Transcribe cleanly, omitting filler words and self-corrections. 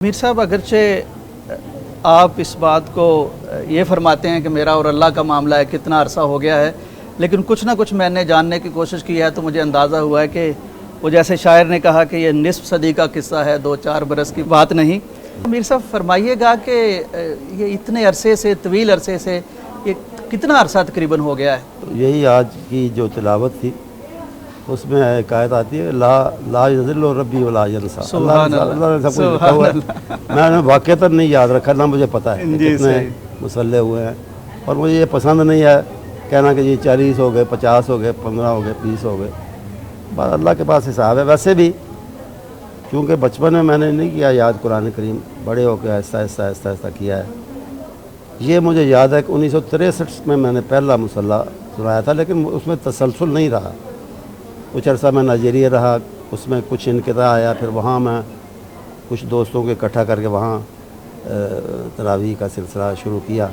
मीर साहब, अगरचे आप इस बात को ये फरमाते हैं कि मेरा और अल्लाह का मामला है, कितना अरसा हो गया है, लेकिन कुछ ना कुछ मैंने जानने की कोशिश की है तो मुझे अंदाज़ा हुआ है कि वो जैसे शायर ने कहा कि ये निस्फ सदी का किस्सा है, 2-4 बरस की बात नहीं। मीर साहब फरमाइएगा कि ये इतने अरसे से, तवील अरसे से, ये कितना अरसा तकरीबन हो गया है? तो यही आज की जो तिलावत थी उसमें एक आयत आती है, ला यज़िल्लु रब्बी वला यंसा। अल्लाह ने सब कुछ लिखा हुआ है, मैंने वाक़ईतन नहीं याद रखा, ना मुझे पता है कितने मुसल्ले हुए हैं। और मुझे ये पसंद नहीं है कहना कि जी 40 हो गए, 50 हो गए, 15 हो गए, 20 हो गए। बस अल्लाह के पास हिसाब है। वैसे भी क्योंकि बचपन में मैंने नहीं किया याद कुरान करीम, बड़े होकर आहिस्ता किया है। ये मुझे याद है कि 1963 में मैंने पहला मुसल्ला सुनाया था, लेकिन उसमें तसलसल नहीं रहा। कुछ अर्सा मैं नाइजीरिया रहा, उसमें कुछ इनक़िता आया, फिर वहाँ मैं कुछ दोस्तों को इकट्ठा करके वहाँ तरावी का सिलसिला शुरू किया।